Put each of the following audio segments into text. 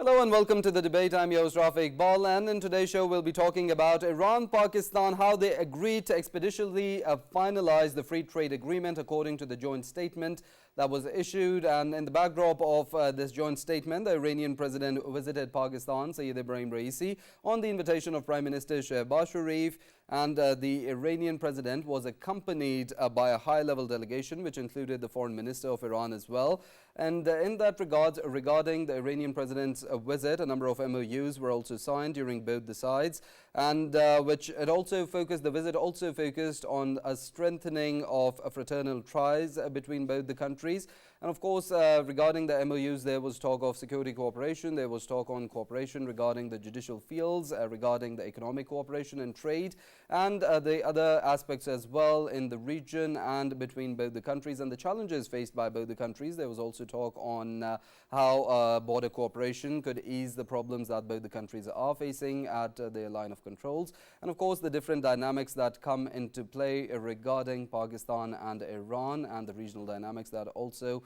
Hello and welcome to the debate. I'm your host Rafae Iqbal, and in today's show we'll be talking about Iran, Pakistan, how they agreed to expeditiously finalize the free trade agreement according to the joint statement that was issued. And in the backdrop of this joint statement, the Iranian president visited Pakistan, Sayyid Ibrahim Raisi, on the invitation of Prime Minister Shehbaz Sharif, and the Iranian president was accompanied by a high-level delegation which included the foreign minister of Iran as well. And in that regard, regarding the Iranian president's visit, a number of MOUs were also signed during both the sides, and the visit also focused on a strengthening of fraternal ties between both the countries. And of course, regarding the MOUs, there was talk of security cooperation, there was talk on cooperation regarding the judicial fields, regarding the economic cooperation and trade, and the other aspects as well in the region and between both the countries and the challenges faced by both the countries. There was also talk on how border cooperation could ease the problems that both the countries are facing at their line of controls, and of course the different dynamics that come into play regarding Pakistan and Iran, and the regional dynamics that also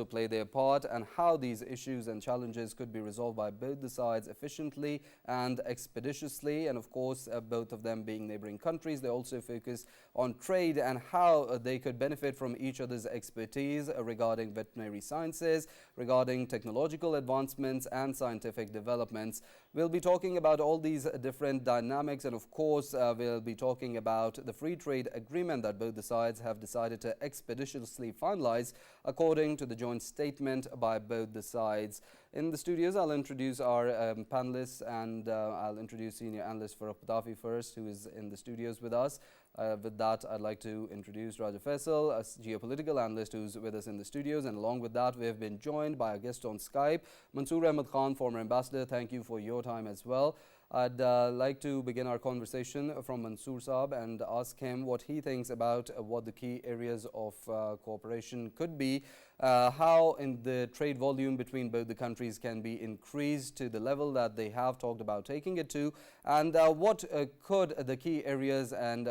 play their part, and how these issues and challenges could be resolved by both the sides efficiently and expeditiously. And of course, both of them being neighboring countries, they also focus on trade and how they could benefit from each other's expertise regarding veterinary sciences, regarding technological advancements and scientific developments. We'll be talking about all these different dynamics, and of course we'll be talking about the free trade agreement that both the sides have decided to expeditiously finalize according to the joint statement by both the sides. In the studios, I'll introduce our panelists, and I'll introduce senior analyst Farrukh Pitafi first, who is in the studios with us. With that, I'd like to introduce Faisal, a geopolitical analyst who's with us in the studios. And along with that, we have been joined by a guest on Skype, Mansoor Ahmad Khan, former ambassador. Thank you for your time as well. I'd like to begin our conversation from Mansoor Saab and ask him what he thinks about what the key areas of cooperation could be, how in the trade volume between both the countries can be increased to the level that they have talked about taking it to, and what could the key areas and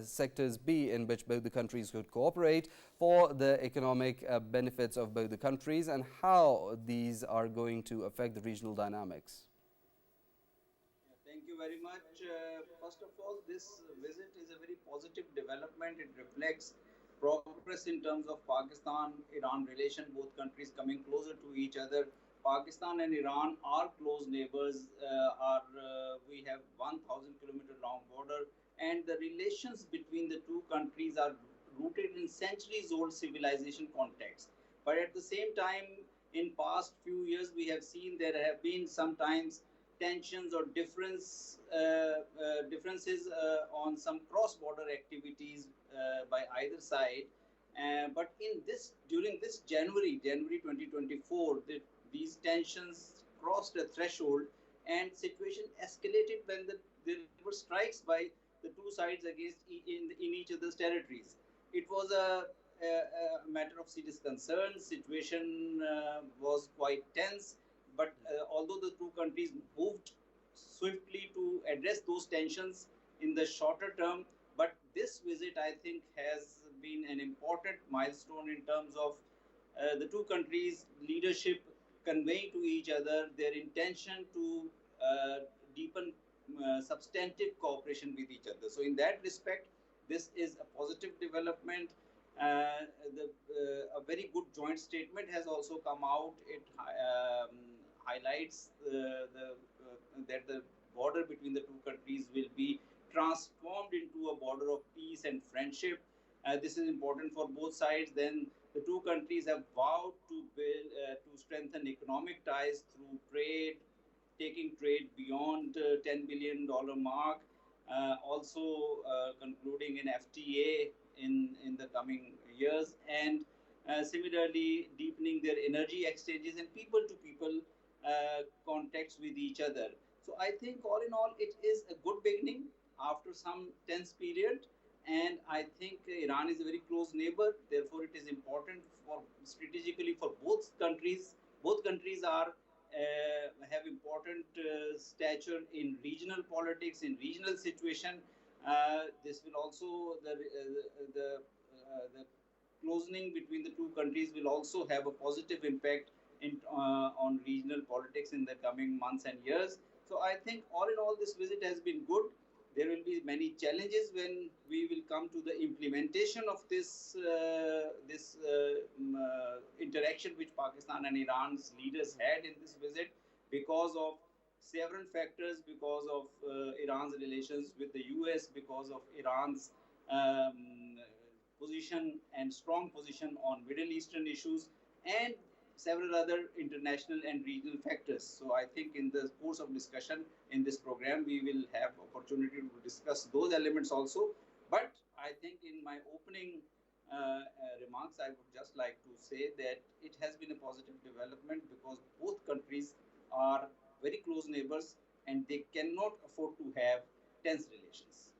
sectors be in which both the countries could cooperate for the economic benefits of both the countries, and how these are going to affect the regional dynamics. Thank you very much. First of all, this visit is a very positive development. It reflects progress in terms of Pakistan-Iran relation, both countries coming closer to each other. Pakistan and Iran are close neighbors. We have 1,000-kilometer long border, and the relations between the two countries are rooted in centuries-old civilization context. But at the same time, in past few years, we have seen there have been sometimes tensions or differences on some cross-border activities by either side. But during this January 2024, these tensions crossed a threshold, and situation escalated when there were strikes by the two sides against in each other's territories. It was a matter of serious concern. Situation was quite tense. But although the two countries moved swiftly to address those tensions in the shorter term, but this visit, I think, has been an important milestone in terms of the two countries' leadership conveying to each other their intention to deepen substantive cooperation with each other. So in that respect, this is a positive development. A very good joint statement has also come out. It highlights that the border between the two countries will be transformed into a border of peace and friendship. This is important for both sides. Then the two countries have vowed to strengthen economic ties through trade, taking trade beyond $10 billion mark, also concluding an FTA in the coming years, and similarly deepening their energy exchanges and people-to-people contacts with each other. So I think all in all, it is a good beginning after some tense period, and I think Iran is a very close neighbor. Therefore, it is important strategically for both countries. Both countries have important stature in regional politics, in regional situation. This will also the closening between the two countries will also have a positive impact on regional politics in the coming months and years. So I think all in all, this visit has been good. There will be many challenges when we will come to the implementation of this interaction which Pakistan and Iran's leaders had in this visit, because of several factors, because of Iran's relations with the US, because of Iran's position and strong position on Middle Eastern issues, and several other international and regional factors. So I think in the course of discussion in this program, we will have opportunity to discuss those elements also. But I think in my opening remarks, I would just like to say that it has been a positive development, because both countries are very close neighbors and they cannot afford to have tense relations.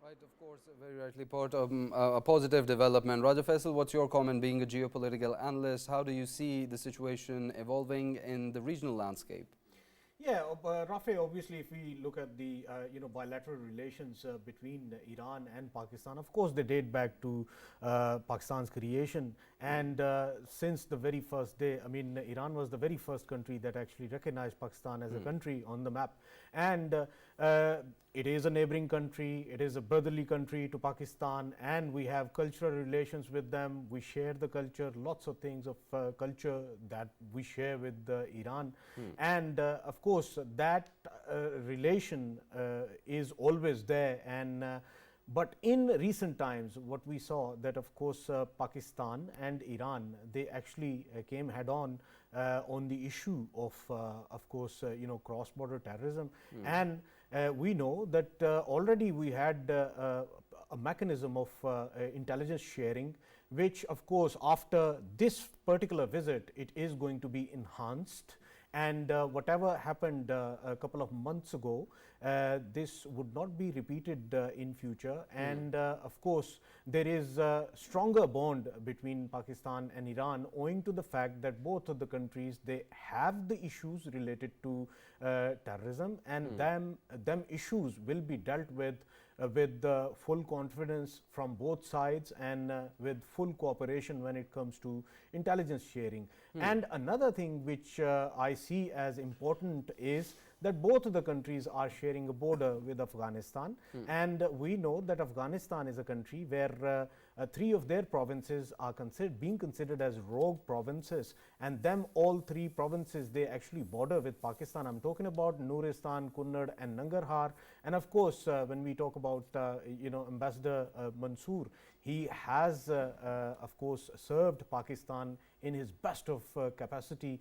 Right, of course, very rightly put, a positive development. Raja Faisal, what's your comment being a geopolitical analyst? How do you see the situation evolving in the regional landscape? Yeah, Rafae, obviously, if we look at the bilateral relations between Iran and Pakistan, of course, they date back to Pakistan's creation. And since the very first day, I mean, Iran was the very first country that actually recognized Pakistan as a country on the map. And it is a neighboring country, it is a brotherly country to Pakistan, and we have cultural relations with them. We share the culture, lots of things of culture that we share with Iran. And of course, that relation is always there. And but in recent times, what we saw that, of course, Pakistan and Iran, they actually came head on the issue of course, cross-border terrorism. And we know that already we had a mechanism of intelligence sharing, which, of course, after this particular visit, it is going to be enhanced. And whatever happened a couple of months ago, this would not be repeated in future. And of course, there is a stronger bond between Pakistan and Iran, owing to the fact that both of the countries, they have the issues related to terrorism, and them issues will be dealt with full confidence from both sides, and with full cooperation when it comes to intelligence sharing. And another thing which I see as important is that both of the countries are sharing a border with Afghanistan. And we know that Afghanistan is a country where 3 of their provinces are being considered as rogue provinces, and them all 3 provinces, they actually border with Pakistan. I'm talking about Nuristan, Kunnad and Nangarhar. And of course, when we talk about Ambassador Mansoor, he has of course served Pakistan in his best of capacity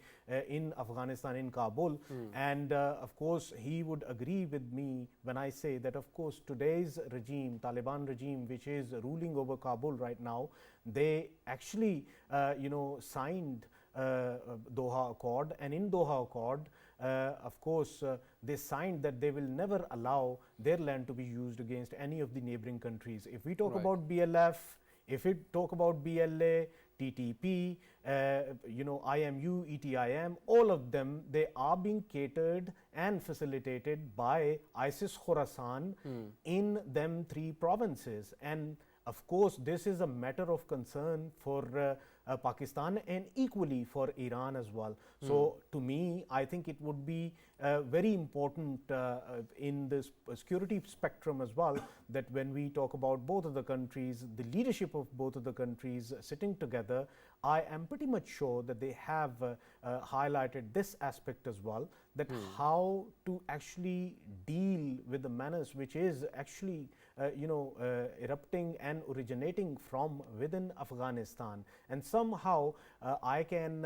in Afghanistan, in Kabul. And of course, he would agree with me when I say that, of course, today's regime, Taliban regime, which is ruling over Kabul right now, they actually signed Doha Accord. And in Doha Accord, of course, they signed that they will never allow their land to be used against any of the neighboring countries. If we talk about BLF, if we talk about BLA, TTP, IMU, ETIM, all of them, they are being catered and facilitated by ISIS Khorasan in them 3 provinces. And of course, this is a matter of concern for Pakistan, and equally for Iran as well. So to me, I think it would be very important in this security spectrum as well, that when we talk about both of the countries, the leadership of both of the countries sitting together, I am pretty much sure that they have highlighted this aspect as well, that how to actually deal with the menace which is actually erupting and originating from within Afghanistan. And somehow I can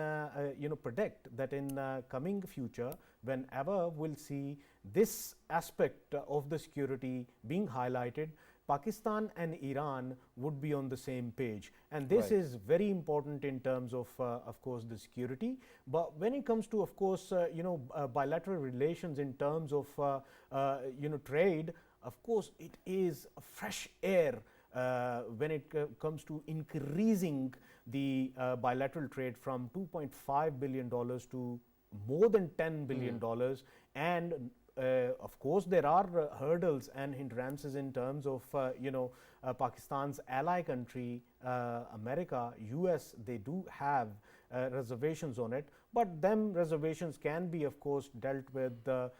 predict that in coming future, whenever we'll see this aspect of the security being highlighted, Pakistan and Iran would be on the same page. And this is very important in terms of course, the security. But when it comes to, of course, bilateral relations in terms of, trade, of course, it is a fresh air when it comes to increasing the bilateral trade from $2.5 billion to more than $10 billion. And of course, there are hurdles and hindrances in terms of Pakistan's ally country, America, US. They do have reservations on it. But them reservations can be, of course, dealt with the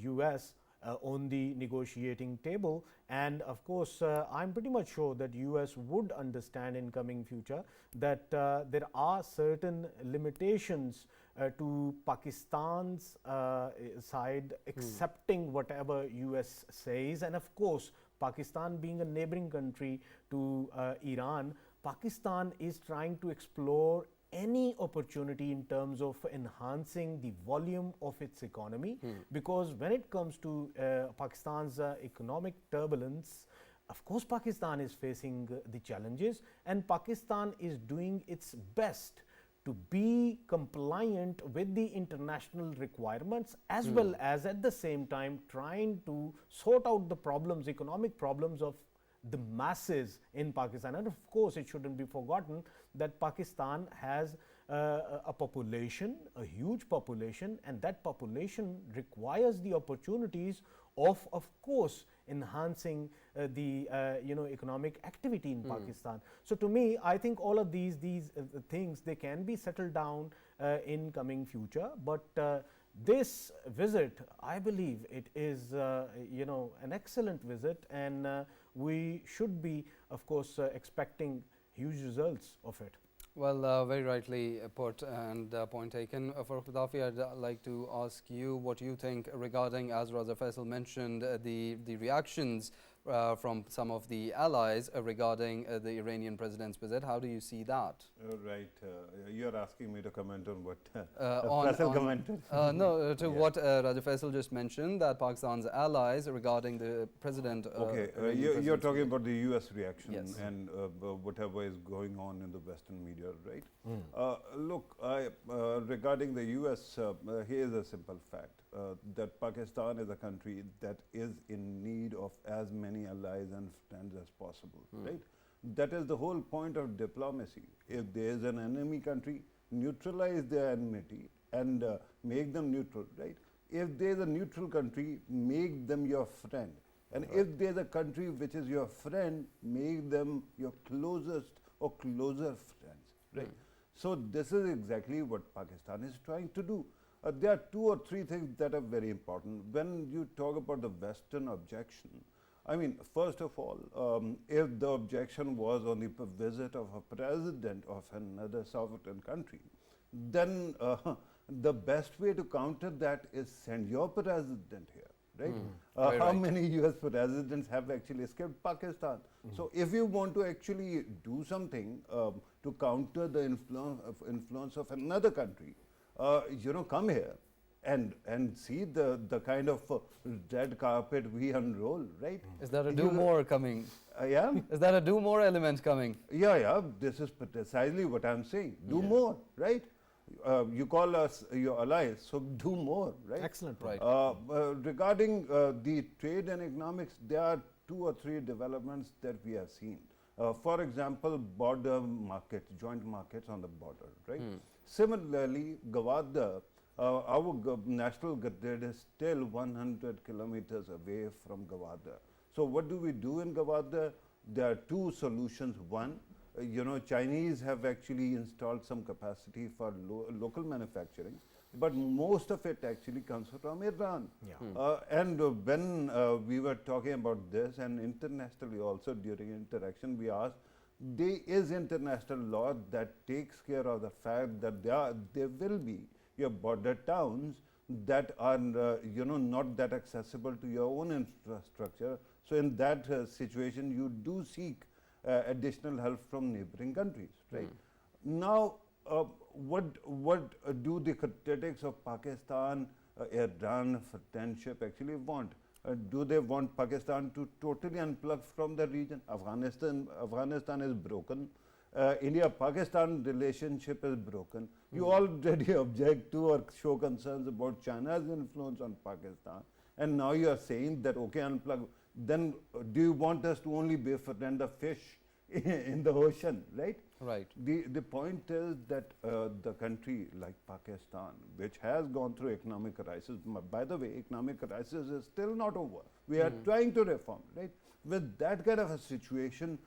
US on the negotiating table. And of course, I'm pretty much sure that US would understand in coming future that there are certain limitations to Pakistan's side accepting whatever US says. And of course, Pakistan being a neighboring country to Iran, Pakistan is trying to explore any opportunity in terms of enhancing the volume of its economy, because when it comes to Pakistan's economic turbulence, of course Pakistan is facing the challenges, and Pakistan is doing its best to be compliant with the international requirements, as well as at the same time trying to sort out the problems, economic problems of the masses in Pakistan. And of course, it shouldn't be forgotten that Pakistan has a population, a huge population, and that population requires the opportunities of course, enhancing the economic activity in Pakistan. So to me, I think all of these things, they can be settled down in coming future. But this visit, I believe it is an excellent visit, and we should be, of course, expecting huge results of it. Well, very rightly put and point taken. For Pitafi, I'd like to ask you what you think regarding, as Faisal mentioned, the reactions from some of the allies regarding the Iranian president's visit. How do you see that? Right. You're asking me to comment on what Faisal commented? No, to what Raja Faisal just mentioned, that Pakistan's allies regarding the president. Okay, you're talking about the US reaction, yes, and whatever is going on in the Western media, right? Look, regarding the US, here is a simple fact. That Pakistan is a country that is in need of as many allies and friends as possible, right? That is the whole point of diplomacy. If there is an enemy country, neutralize their enmity and make them neutral, right? If there is a neutral country, make them your friend. And if there is a country which is your friend, make them your closest or closer friends, right? So this is exactly what Pakistan is trying to do. There are two or three things that are very important. When you talk about the Western objection, I mean, first of all, if the objection was on the visit of a president of another sovereign country, then the best way to counter that is send your president here, right? How many US presidents have actually escaped Pakistan? So if you want to actually do something to counter the influence of another country, come here and see the kind of red carpet we unroll, right? Is there a do more coming? Yeah. Is there a do more element coming? Yeah. This is precisely what I'm saying. Do more, right? You call us your allies, so do more, right? Excellent. Right. Regarding the trade and economics, there are two or three developments that we have seen. For example, border markets, joint markets on the border, right? Similarly, Gwadar, our national grid is still 100 kilometers away from Gwadar. So what do we do in Gwadar? There are two solutions. One, Chinese have actually installed some capacity for local manufacturing, but most of it actually comes from Iran. Yeah. And when we were talking about this, and internationally also during interaction, we asked, there is international law that takes care of the fact that there will be your border towns that are not that accessible to your own infrastructure. So in that situation, you do seek additional help from neighboring countries, right? Now, what do the critics of Pakistan, Iran friendship actually want? Do they want Pakistan to totally unplug from the region? Afghanistan is broken. India-Pakistan relationship is broken. You already object to or show concerns about China's influence on Pakistan, and now you are saying that, okay, unplug. Then do you want us to only befriend the fish in the ocean, right? Right. The point is that the country like Pakistan, which has gone through economic crisis, by the way, economic crisis is still not over. We are trying to reform, right? With that kind of a situation,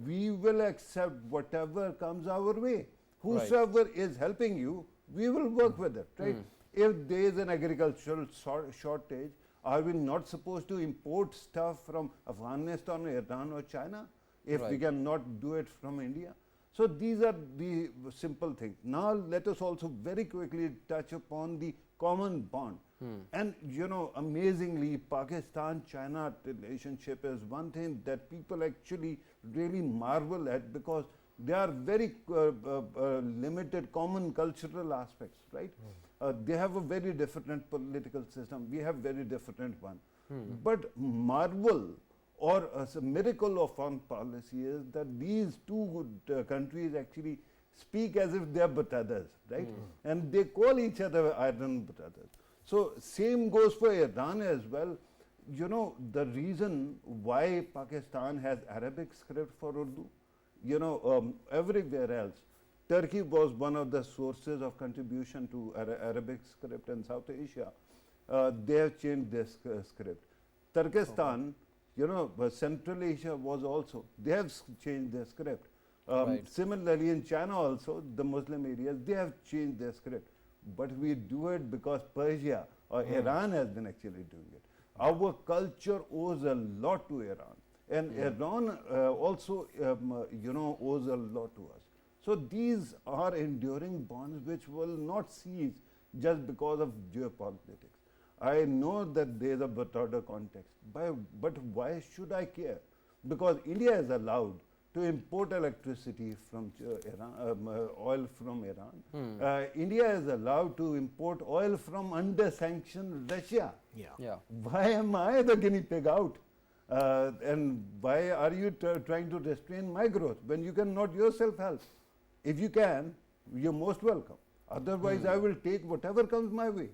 we will accept whatever comes our way. Whosoever is helping you, we will work with it, right? If there is an agricultural shortage, are we not supposed to import stuff from Afghanistan, Iran or China if we cannot do it from India? So these are the simple things. Now let us also very quickly touch upon the common bond. And you know, amazingly, Pakistan-China relationship is one thing that people actually really marvel at, because they are very limited common cultural aspects, right? They have a very different political system. We have very different one. But marvel or a miracle of foreign policy is that these two countries actually speak as if they are brothers, right? And they call each other iron brothers. So same goes for Iran as well. You know, the reason why Pakistan has Arabic script for Urdu, you know, everywhere else, Turkey was one of the sources of contribution to Arabic script in South Asia. They have changed their script. Turkestan, you know, Central Asia was also, they have changed their script. Similarly, in China also, the Muslim areas, they have changed their script. But we do it because Persia or Iran has been actually doing it. Our culture owes a lot to Iran. And Iran also, you know, owes a lot to us. So these are enduring bonds which will not cease just because of geopolitics. I know that there is a broader context, but why should I care? Because India is allowed to import electricity from Iran, oil from Iran. India is allowed to import oil from under sanction Russia. Why am I the guinea pig out? And why are you trying to restrain my growth when you cannot yourself help? If you can, you're most welcome. Otherwise, I will take whatever comes my way.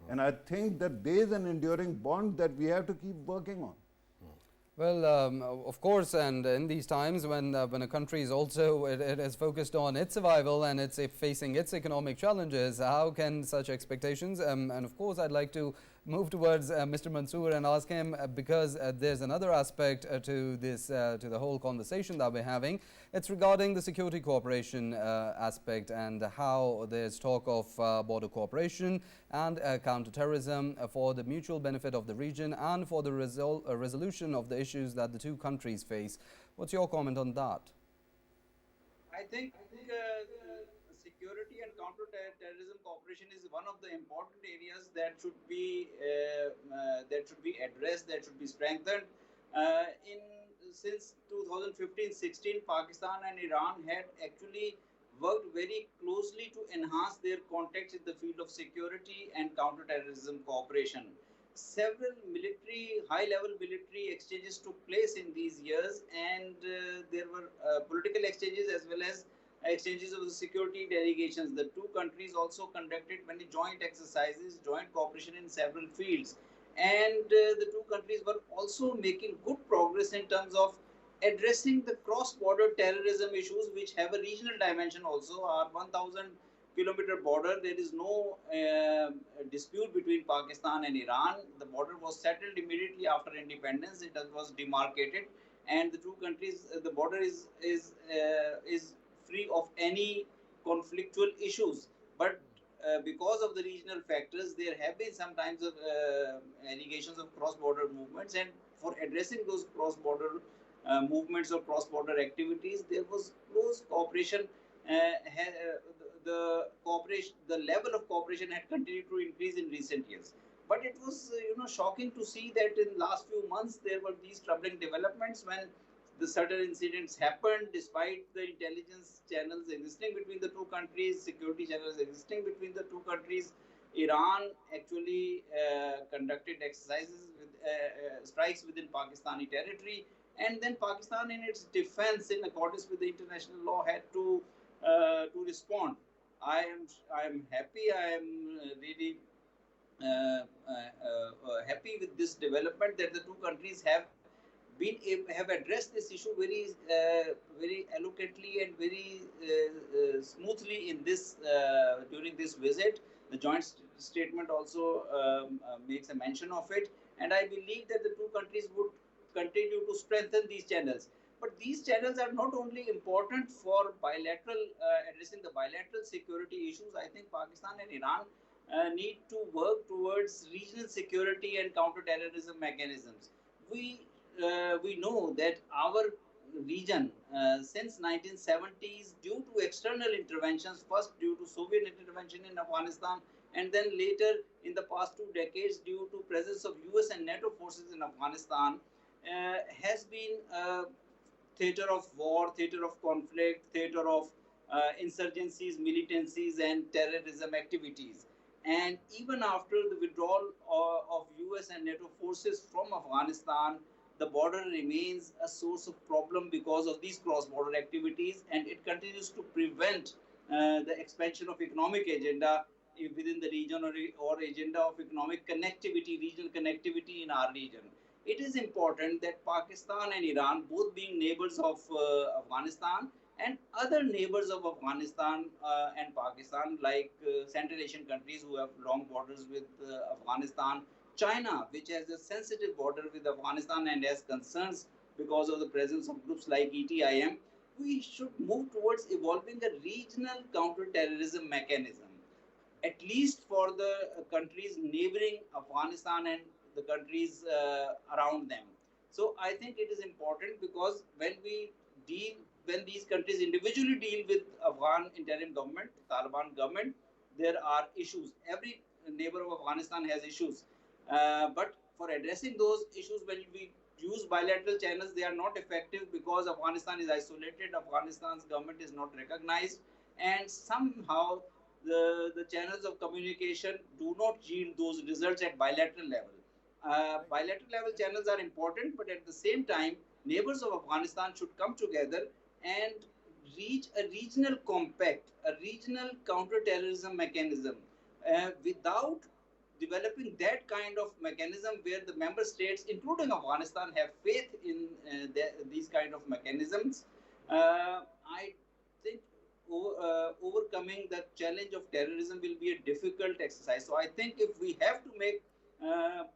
And I think that there is an enduring bond that we have to keep working on. Well, of course, and in these times when a country is also it is focused on its survival and it's facing its economic challenges, how can such expectations? And of course, I'd like to move towards Mr. Mansoor and ask him because there's another aspect to this to the whole conversation that we're having. It's regarding the security cooperation aspect and how there's talk of border cooperation and counterterrorism for the mutual benefit of the region and for the resolution of the issues that the two countries face. What's your comment on that? I think security and counter-terrorism cooperation is one of the important areas that should be addressed, that should be strengthened. Since 2015-16, Pakistan and Iran had actually worked very closely to enhance their contacts in the field of security and counter-terrorism cooperation. Several high-level military exchanges took place in these years, and there were political exchanges as well as exchanges of the security delegations. The two countries also conducted many joint exercises, joint cooperation in several fields. And the two countries were also making good progress in terms of addressing the cross-border terrorism issues, which have a regional dimension also. Our 1,000-kilometer border, there is no dispute between Pakistan and Iran. The border was settled immediately after independence. It was demarcated, and the two countries, the border is free of any conflictual issues. But because of the regional factors, there have been sometimes allegations of cross-border movements, and for addressing those cross-border movements or cross-border activities, there was close cooperation. The level of cooperation had continued to increase in recent years. But it was, shocking to see that in last few months there were these troubling developments when the certain incidents happened despite the intelligence channels existing between the two countries, security channels existing between the two countries. Iran actually conducted exercises with strikes within Pakistani territory, and then Pakistan, in its defense, in accordance with the international law, had to respond. I am happy. I am really happy with this development that the two countries have addressed this issue very eloquently and very smoothly in this during this visit. The joint statement also makes a mention of it, and I believe that the two countries would continue to strengthen these channels. But these channels are not only important for bilateral addressing the bilateral security issues. I think Pakistan and Iran need to work towards regional security and counter-terrorism mechanisms. We know that our region since 1970s, due to external interventions, first due to Soviet intervention in Afghanistan, and then later in the past 2 decades due to presence of US and NATO forces in Afghanistan, has been theater of war, theater of conflict, theater of insurgencies, militancies, and terrorism activities. And even after the withdrawal of US and NATO forces from Afghanistan, the border remains a source of problem because of these cross-border activities, and it continues to prevent the expansion of economic agenda within the region, or agenda of economic connectivity, regional connectivity in our region. It is important that Pakistan and Iran, both being neighbors of Afghanistan, and other neighbors of Afghanistan and Pakistan, like Central Asian countries who have long borders with Afghanistan, China, which has a sensitive border with Afghanistan and has concerns because of the presence of groups like ETIM, we should move towards evolving a regional counter-terrorism mechanism, at least for the countries neighboring Afghanistan and the countries around them. So I think it is important, because when these countries individually deal with Afghan interim government, Taliban government, there are issues. Every neighbor of Afghanistan has issues. But for addressing those issues, when we use bilateral channels, they are not effective because Afghanistan is isolated, Afghanistan's government is not recognized, and somehow the channels of communication do not yield those results at bilateral level. Bilateral level channels are important, but at the same time, neighbors of Afghanistan should come together and reach a regional compact, a regional counter-terrorism mechanism. Without developing that kind of mechanism where the member states, including Afghanistan, have faith in these kind of mechanisms, I think overcoming the challenge of terrorism will be a difficult exercise. So I think if we have to make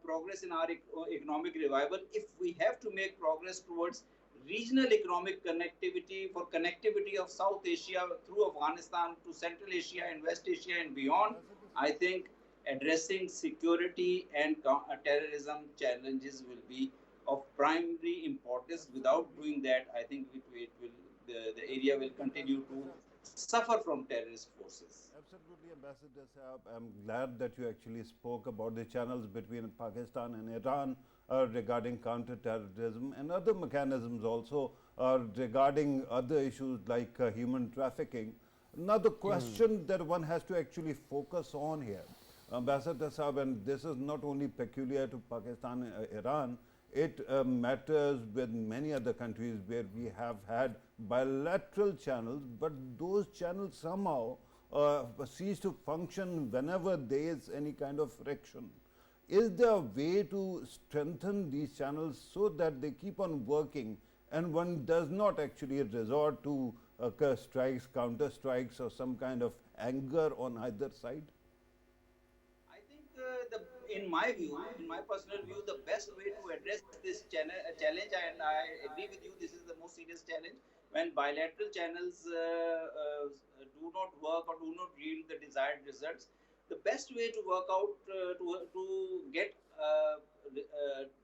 progress in our economic revival, if we have to make progress towards regional economic connectivity, for connectivity of South Asia through Afghanistan to Central Asia and West Asia and beyond, I think addressing security and terrorism challenges will be of primary importance. Without doing that, I think the area will continue to suffer from terrorist forces. Absolutely, Ambassador Saab. I'm glad that you actually spoke about the channels between Pakistan and Iran regarding counter-terrorism and other mechanisms also regarding other issues like human trafficking. Now, the question that one has to actually focus on here, Ambassador Saab, and this is not only peculiar to Pakistan and Iran, it matters with many other countries where we have had bilateral channels, but those channels somehow cease to function whenever there is any kind of friction. Is there a way to strengthen these channels so that they keep on working and one does not actually resort to strikes, counter strikes, or some kind of anger on either side? I think in my view, in my personal view, the best way to address this challenge, and I agree with you, this is the most serious challenge, when bilateral channels do not work or do not yield the desired results. The best way to work out to get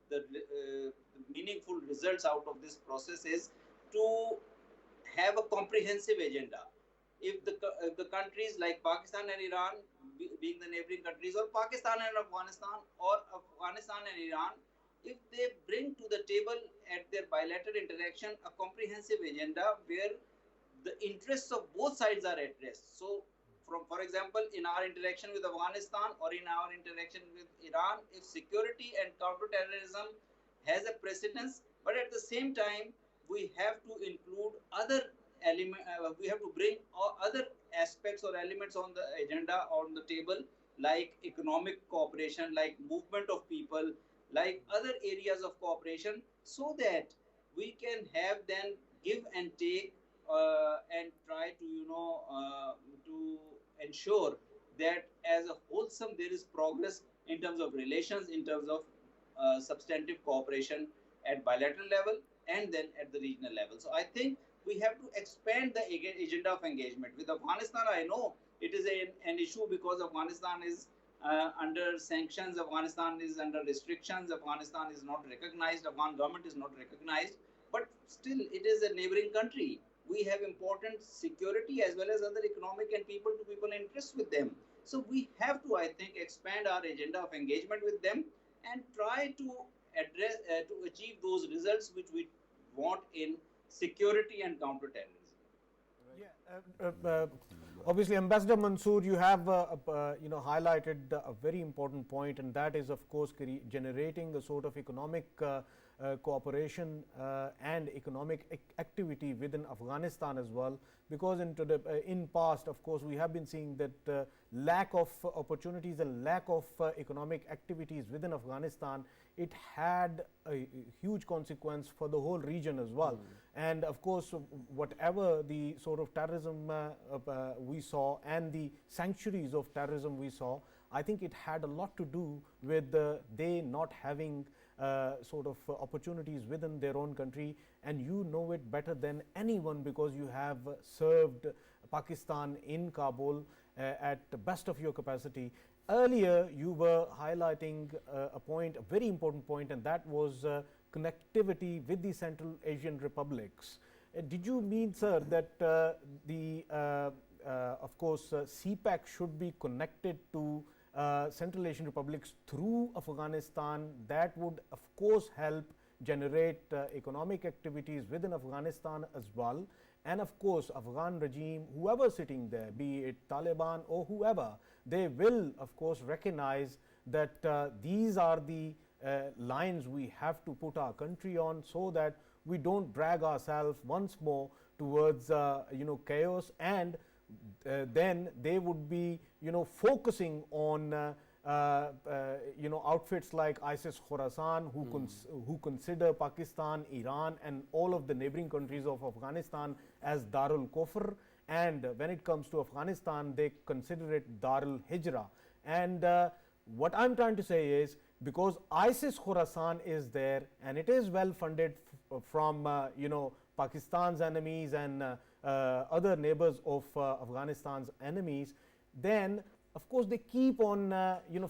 the meaningful results out of this process is to have a comprehensive agenda. If the countries like Pakistan and Iran, being the neighboring countries, or Pakistan and Afghanistan, or Afghanistan and Iran, if they bring to the table at their bilateral interaction a comprehensive agenda where the interests of both sides are addressed. So, for example, in our interaction with Afghanistan or in our interaction with Iran, if security and counterterrorism has a precedence, but at the same time, we have to include other elements, we have to bring other aspects or elements on the agenda, on the table, like economic cooperation, like movement of people, like other areas of cooperation, so that we can have then give and take and try to, to ensure that as a wholesome there is progress in terms of relations, in terms of substantive cooperation at bilateral level. and then at the regional level. So I think we have to expand the agenda of engagement. With Afghanistan, I know it is an issue because Afghanistan is under sanctions, Afghanistan is under restrictions, Afghanistan is not recognized, Afghan government is not recognized, but still it is a neighboring country. We have important security as well as other economic and people-to-people interests with them. So we have to, I think, expand our agenda of engagement with them and try to address, to achieve those results which we want in security and counterterrorism. Yeah, obviously, Ambassador Mansoor, you have highlighted a very important point, and that is, of course, generating a sort of economic cooperation and economic activity within Afghanistan as well, because in past, of course, we have been seeing that lack of opportunities and lack of economic activities within Afghanistan, it had a huge consequence for the whole region as well. And of course, whatever the sort of terrorism we saw and the sanctuaries of terrorism we saw, I think it had a lot to do with they not having sort of opportunities within their own country. And you know it better than anyone because you have served Pakistan in Kabul at the best of your capacity. Earlier, you were highlighting a point, a very important point, and that was connectivity with the Central Asian republics. Did you mean, sir, that of course, CPEC should be connected to Central Asian republics through Afghanistan? That would, of course, help generate economic activities within Afghanistan as well. And of course, Afghan regime, whoever sitting there, be it Taliban or whoever, they will, of course, recognize that these are the lines we have to put our country on, so that we don't drag ourselves once more towards chaos. And then they would be focusing on outfits like ISIS Khorasan, who consider Pakistan, Iran and all of the neighboring countries of Afghanistan as Darul Kufr, and when it comes to Afghanistan, they consider it Darul Hijra. And what I'm trying to say is, because ISIS Khorasan is there and it is well funded from Pakistan's enemies and other neighbors of Afghanistan's enemies, then of course they keep on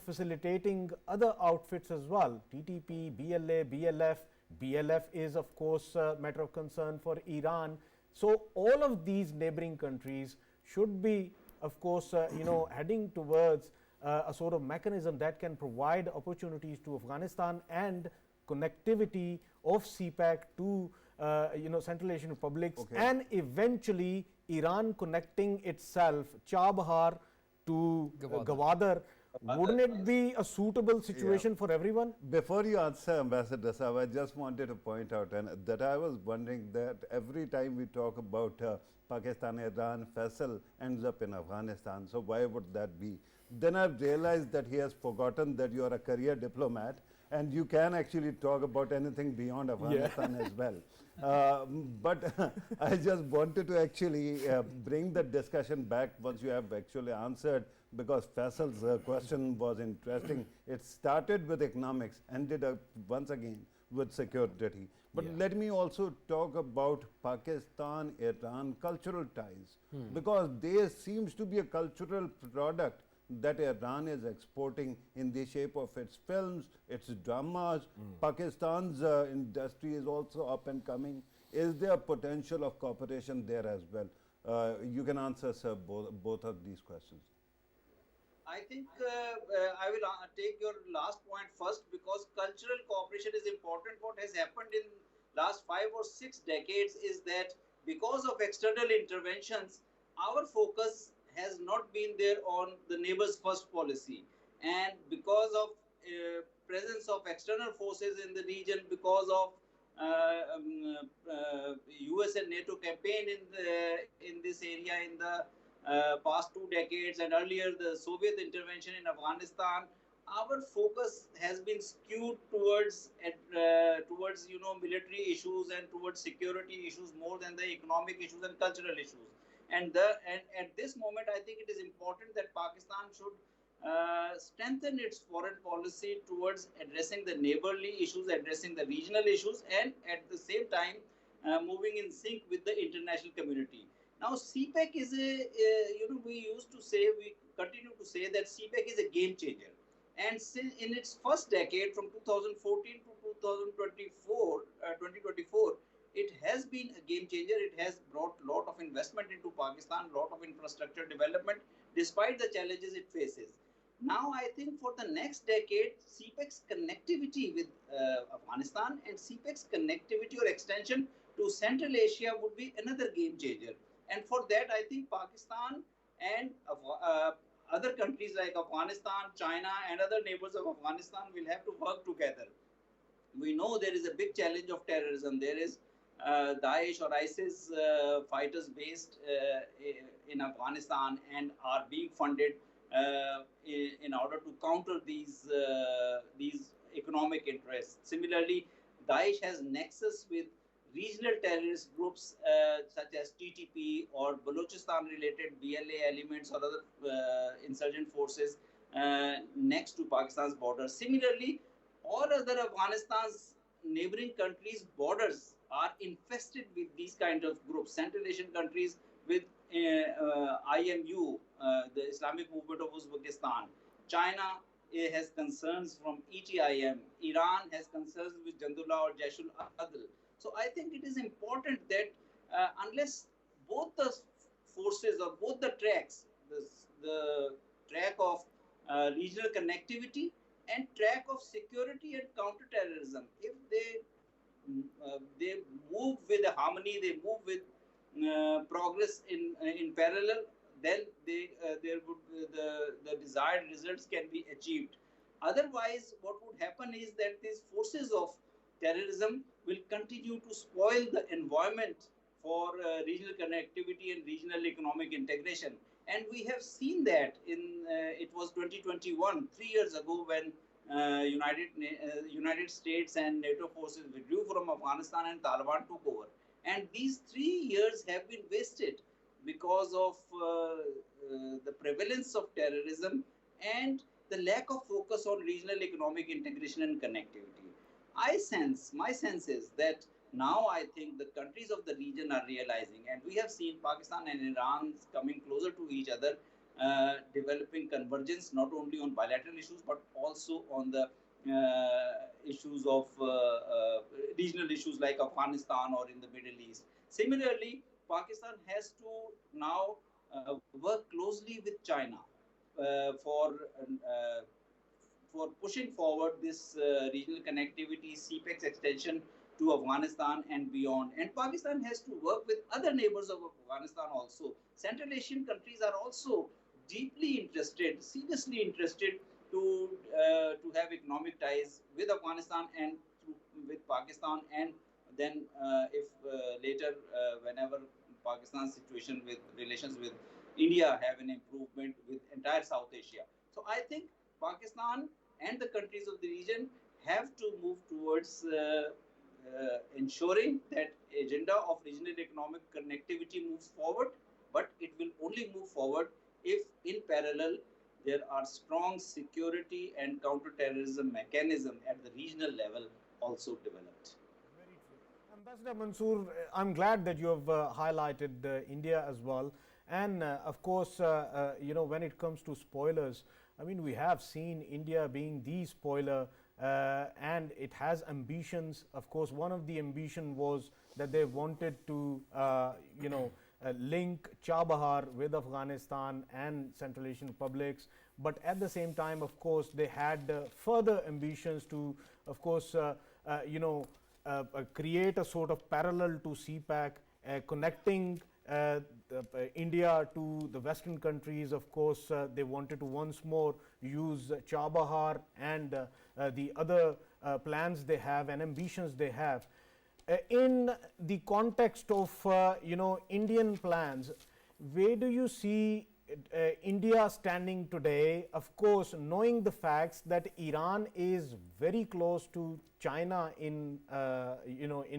facilitating other outfits as well, TTP, BLA, BLF. BLF is of course a matter of concern for Iran. So all of these neighboring countries should be, of course, heading towards a sort of mechanism that can provide opportunities to Afghanistan and connectivity of CPEC to Central Asian republics, and eventually Iran connecting itself, Chabahar to Gwadar. Wouldn't it be a suitable situation for everyone? Before you answer, Ambassador Saab, I just wanted to point out that I was wondering that every time we talk about Pakistan, Iran, Faisal ends up in Afghanistan. So why would that be? Then I've realized that he has forgotten that you are a career diplomat and you can actually talk about anything beyond Afghanistan as well. But I just wanted to actually bring the discussion back once you have actually answered, because Faisal's question was interesting. It started with economics, ended up once again with security. But let me also talk about Pakistan-Iran cultural ties, because there seems to be a cultural product that Iran is exporting in the shape of its films, its dramas. Pakistan's industry is also up and coming. Is there potential of cooperation there as well? You can answer, sir, both of these questions. I think I will take your last point first, because cultural cooperation is important. What has happened in last 5 or 6 decades is that because of external interventions, our focus has not been there on the neighbors first policy, and because of presence of external forces in the region, because of US and NATO campaign in this area in the past 2 decades, and earlier the Soviet intervention in Afghanistan, our focus has been skewed towards military issues and towards security issues more than the economic issues and cultural issues. And at this moment, I think it is important that Pakistan should strengthen its foreign policy towards addressing the neighborly issues, addressing the regional issues, and at the same time moving in sync with the international community. Now, CPEC is we used to say, we continue to say that CPEC is a game changer. And since in its first decade, from 2014 to 2024, it has been a game changer. It has brought a lot of investment into Pakistan, a lot of infrastructure development, despite the challenges it faces. Now, I think for the next decade, CPEC's connectivity with Afghanistan and CPEC's connectivity or extension to Central Asia would be another game changer. And for that, I think Pakistan and other countries like Afghanistan, China, and other neighbors of Afghanistan will have to work together. We know there is a big challenge of terrorism. There is Daesh or ISIS fighters based in Afghanistan and are being funded in order to counter these economic interests. Similarly, Daesh has nexus with regional terrorist groups such as TTP or Balochistan-related BLA elements or other insurgent forces next to Pakistan's border. Similarly, all other Afghanistan's neighboring countries' borders are infested with these kind of groups. Central Asian countries with IMU, the Islamic Movement of Uzbekistan. China has concerns from ETIM. Iran has concerns with Jandullah or Jashul Adl. So I think it is important that unless both the forces or both the tracks, the track of regional connectivity and track of security and counterterrorism, if they move with harmony, they move with progress in parallel, then there would the desired results can be achieved. Otherwise, what would happen is that these forces of terrorism will continue to spoil the environment for regional connectivity and regional economic integration. And we have seen that in it was 2021, 3 years ago, when United States and NATO forces withdrew from Afghanistan and Taliban took over. And these 3 years have been wasted because of the prevalence of terrorism and the lack of focus on regional economic integration and connectivity. My sense is that now I think the countries of the region are realizing, and we have seen Pakistan and Iran coming closer to each other, developing convergence not only on bilateral issues but also on the issues of regional issues like Afghanistan or in the Middle East. Similarly, Pakistan has to now work closely with China for pushing forward this regional connectivity, CPEC's extension to Afghanistan and beyond. And Pakistan has to work with other neighbors of Afghanistan also. Central Asian countries are also deeply interested, seriously interested to have economic ties with Afghanistan and with Pakistan, and then if later whenever Pakistan's situation with relations with India have an improvement with entire South Asia. So I think Pakistan and the countries of the region have to move towards ensuring that agenda of regional economic connectivity moves forward, but it will only move forward if in parallel there are strong security and counterterrorism mechanism at the regional level also developed. Very true. Ambassador Mansoor, I'm glad that you have highlighted India as well. And of course, when it comes to spoilers, I mean, we have seen India being the spoiler, and it has ambitions. Of course, one of the ambition was that they wanted to, link Chabahar with Afghanistan and Central Asian republics. But at the same time, of course, they had further ambitions to, of course, create a sort of parallel to CPEC, connecting India to the Western countries. Of course, they wanted to once more use Chabahar and the other plans they have and ambitions they have. In the context of Indian plans, where do you see India standing today? Of course, knowing the facts that Iran is very close to China in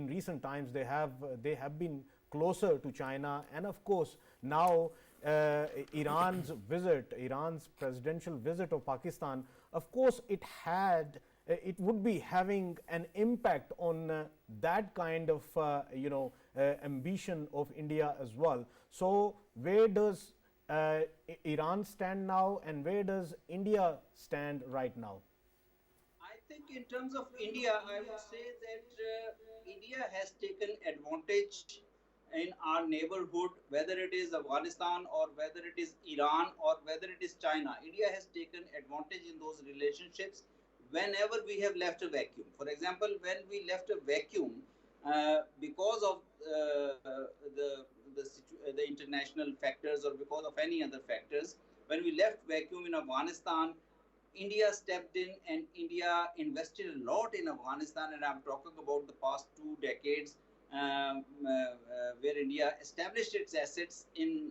recent times, they have been closer to China, and of course now Iran's visit, Iran's presidential visit of Pakistan, of course, it would be having an impact on that kind of ambition of India as well. So where does Iran stand now, and where does India stand right now? I think in terms of India, I would say that India has taken advantage in our neighborhood, whether it is Afghanistan or whether it is Iran or whether it is China. India has taken advantage in those relationships whenever we have left a vacuum. For example, when we left a vacuum because of the international factors or because of any other factors, when we left vacuum in Afghanistan, India stepped in and India invested a lot in Afghanistan, and I'm talking about the past 2 decades, where India established its assets in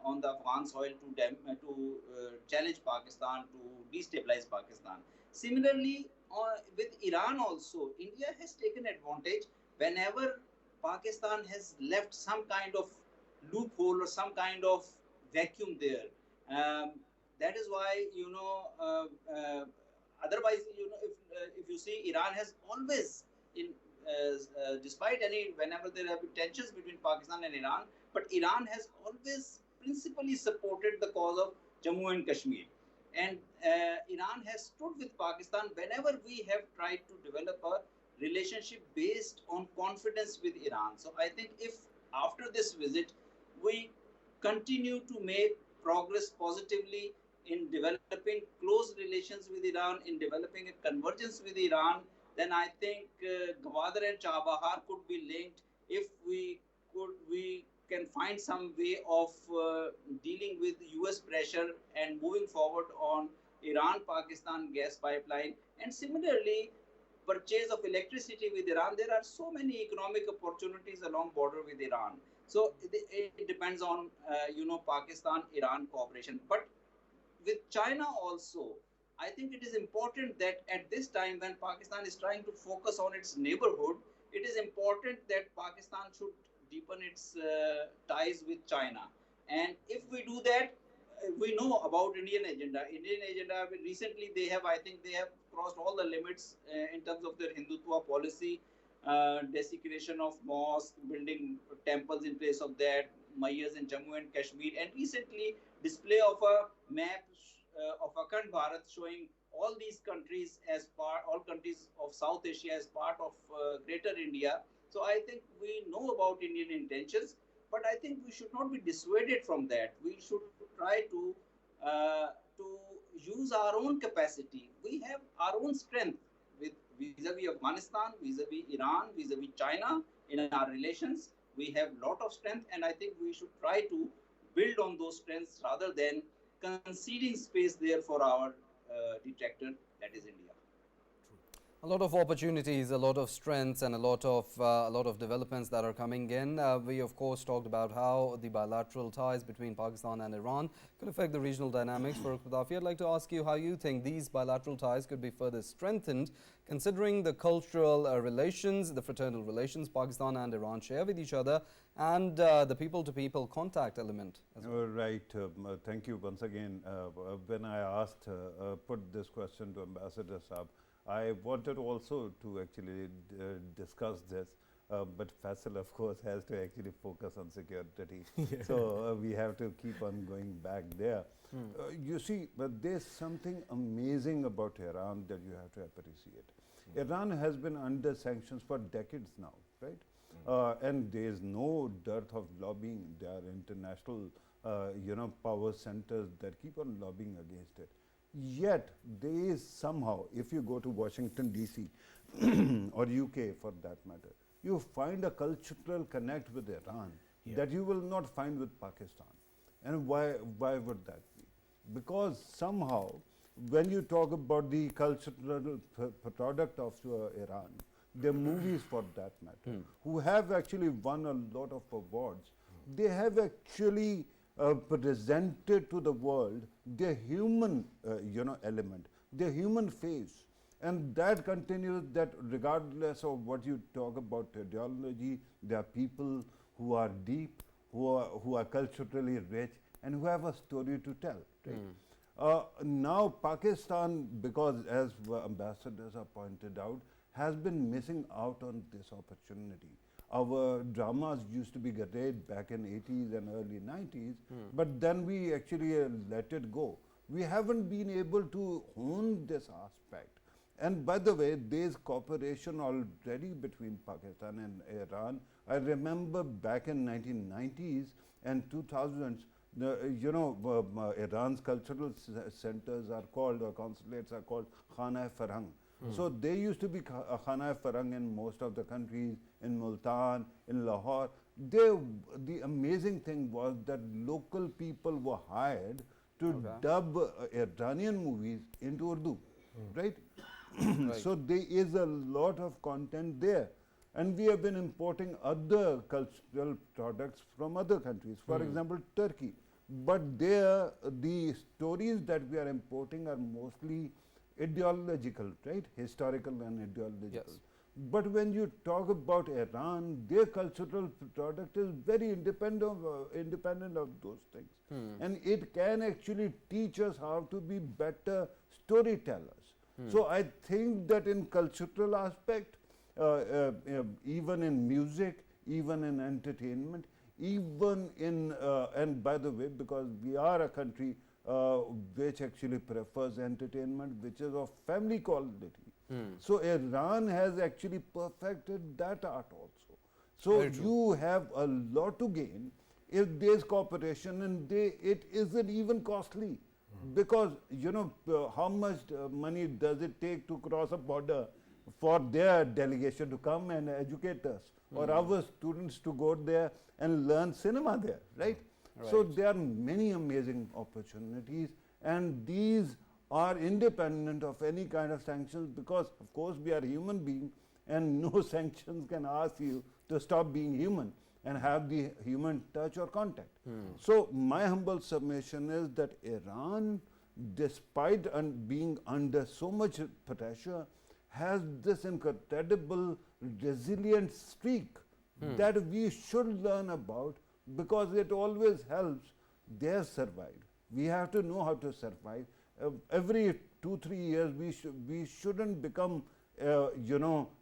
on the Afghan soil to challenge Pakistan, to destabilize Pakistan. Similarly, with Iran also, India has taken advantage whenever Pakistan has left some kind of loophole or some kind of vacuum there. That is why, otherwise, if you see, Iran has always, despite whenever there have been tensions between Pakistan and Iran, but Iran has always principally supported the cause of Jammu and Kashmir. And Iran has stood with Pakistan whenever we have tried to develop a relationship based on confidence with Iran. So I think if after this visit, we continue to make progress positively in developing close relations with Iran, in developing a convergence with Iran, then I think Gwadar and Chabahar could be linked if we can find some way of dealing with US pressure and moving forward on Iran-Pakistan gas pipeline. And similarly, purchase of electricity with Iran, there are so many economic opportunities along border with Iran. So it depends on, Pakistan-Iran cooperation. But with China also, I think it is important that at this time when Pakistan is trying to focus on its neighborhood, it is important that Pakistan should deepen its ties with China. And if we do that, we know about Indian agenda. Indian agenda, recently I think they have crossed all the limits in terms of their Hindutva policy, desecration of mosques, building temples in place of that, mayas in Jammu and Kashmir, and recently display of a map of Akhand Bharat showing all these countries all countries of South Asia as part of Greater India. So I think we know about Indian intentions, but I think we should not be dissuaded from that. We should try to use our own capacity. We have our own strength with vis-a-vis Afghanistan, vis-a-vis Iran, vis-a-vis China in our relations. We have a lot of strength, and I think we should try to build on those strengths rather than conceding space there for our detractor, that is India. A lot of opportunities, a lot of strengths, and a lot of developments that are coming in. We of course talked about how the bilateral ties between Pakistan and Iran could affect the regional dynamics. Farrukh, Pitafi, I'd like to ask you how you think these bilateral ties could be further strengthened, considering the cultural relations, the fraternal relations Pakistan and Iran share with each other, and the people-to-people contact element as well. Right. Thank you once again. When I put this question to Ambassador Saab, I wanted also to actually discuss this, but Faisal, of course, has to actually focus on security. So we have to keep on going back there. You see, but there's something amazing about Iran that you have to appreciate. Iran has been under sanctions for decades now, right? And there is no dearth of lobbying. There are international, power centers that keep on lobbying against it. Yet, there is somehow, if you go to Washington, D.C. or UK for that matter, you find a cultural connect with Iran that you will not find with Pakistan. And why would that be? Because somehow, when you talk about the cultural product of Iran, the movies for that matter, who have actually won a lot of awards, they have actually presented to the world their human element, their human face, and that continues, that regardless of what you talk about ideology, there are people who are deep, who are culturally rich, and who have a story to tell. Right? Now Pakistan, because as ambassadors have pointed out, has been missing out on this opportunity. Our dramas used to be great back in 80s and early 90s, but then we actually let it go. We haven't been able to hone this aspect. And by the way, there is cooperation already between Pakistan and Iran. I remember back in 1990s and 2000s, Iran's cultural centers are called, or consulates are called Khana-e-Farhang. So there used to be Khana-e-Farhang in most of the countries, in Multan, in Lahore. The amazing thing was that local people were hired to dub Iranian movies into Urdu, right? So there is a lot of content there. And we have been importing other cultural products from other countries, for example, Turkey. But there, the stories that we are importing are mostly ideological, right? Historical and ideological. Yes. But when you talk about Iran, their cultural product is very independent of those things. And it can actually teach us how to be better storytellers. So I think that in cultural aspect, even in music, even in entertainment, even in, and by the way, because we are a country which actually prefers entertainment, which is of family quality. So Iran has actually perfected that art also. So you have a lot to gain if there is cooperation, and it isn't even costly. Because, how much money does it take to cross a border for their delegation to come and educate us, or our students to go there and learn cinema there, right? So there are many amazing opportunities, and these are independent of any kind of sanctions, because of course we are human beings, and no sanctions can ask you to stop being human and have the human touch or contact. So my humble submission is that Iran, despite being under so much pressure, has this incredible resilient streak that we should learn about, because it always helps. They have survived. We have to know how to survive. Every 2-3 years, we shouldn't become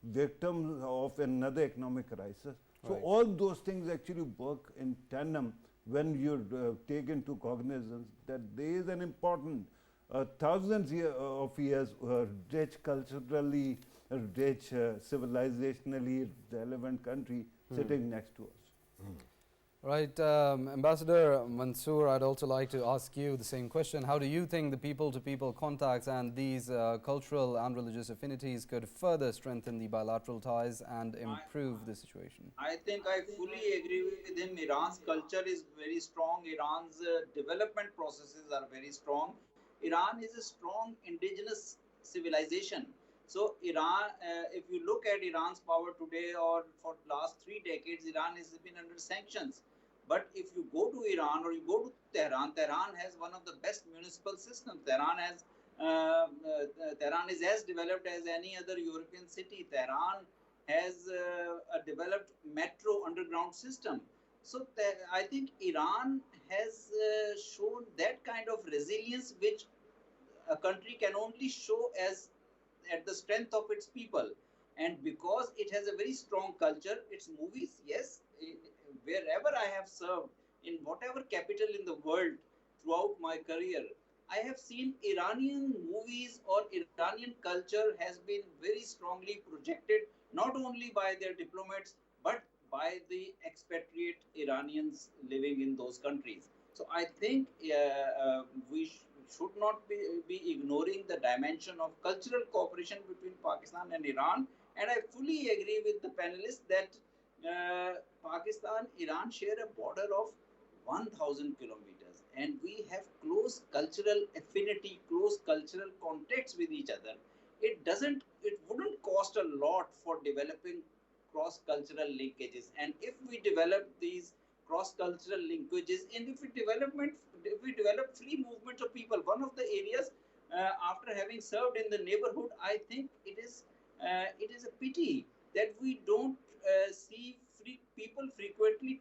victims of another economic crisis. So all those things actually work in tandem when you take into cognizance that there is an important thousands of years rich culturally, rich civilizationally relevant country sitting next to us. Right, Ambassador Mansoor, I'd also like to ask you the same question. How do you think the people-to-people contacts and these cultural and religious affinities could further strengthen the bilateral ties and improve the situation? I think I fully agree with him. Iran's culture is very strong. Iran's development processes are very strong. Iran is a strong indigenous civilization. So Iran, if you look at Iran's power today, or for the last 3 decades, Iran has been under sanctions. But if you go to Iran or you go to Tehran, Tehran has one of the best municipal systems. Tehran is as developed as any other European city. Tehran has a developed metro underground system. So I think Iran has shown that kind of resilience which a country can only show as at the strength of its people. And because it has a very strong culture, its movies, yes, wherever I have served, in whatever capital in the world throughout my career, I have seen Iranian movies or Iranian culture has been very strongly projected, not only by their diplomats, but by the expatriate Iranians living in those countries. So I think we should not be ignoring the dimension of cultural cooperation between Pakistan and Iran. And I fully agree with the panelists that Pakistan, Iran share a border of 1,000 kilometers, and we have close cultural affinity, close cultural contacts with each other. It wouldn't cost a lot for developing cross-cultural linkages. And if we develop these cross-cultural linkages, and if we develop free movement of people, one of the areas after having served in the neighborhood, I think it is a pity that we don't see people frequently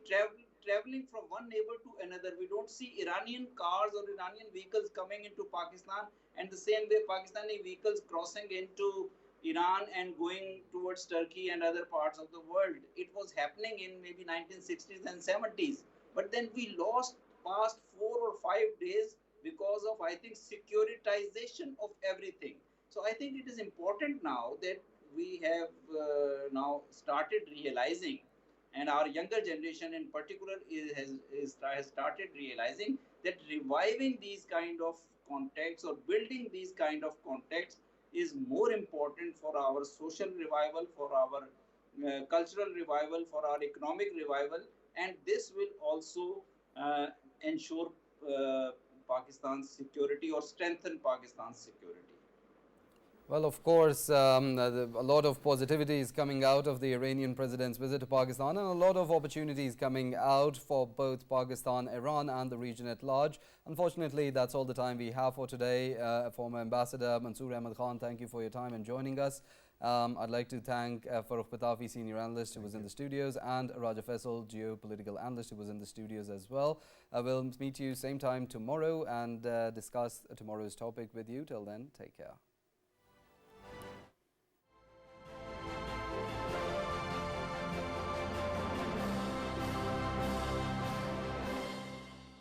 traveling from one neighbor to another. We don't see Iranian cars or Iranian vehicles coming into Pakistan, and the same way Pakistani vehicles crossing into Iran and going towards Turkey and other parts of the world. It was happening in maybe 1960s and 70s. But then we lost past 4 or 5 days because of, I think, securitization of everything. So I think it is important now that we have now started realizing, and our younger generation in particular has started realizing that reviving these kind of contacts or building these kind of contacts is more important for our social revival, for our cultural revival, for our economic revival, and this will also ensure Pakistan's security or strengthen Pakistan's security. Well, of course, a lot of positivity is coming out of the Iranian president's visit to Pakistan, and a lot of opportunities coming out for both Pakistan, Iran, and the region at large. Unfortunately, that's all the time we have for today. Former Ambassador Mansoor Ahmad Khan, thank you for your time and joining us. I'd like to thank Farrukh Pitafi, Senior Analyst, who was in the studios, and Raja Faisal, Geopolitical Analyst, who was in the studios as well. We'll meet you same time tomorrow and discuss tomorrow's topic with you. Till then, take care.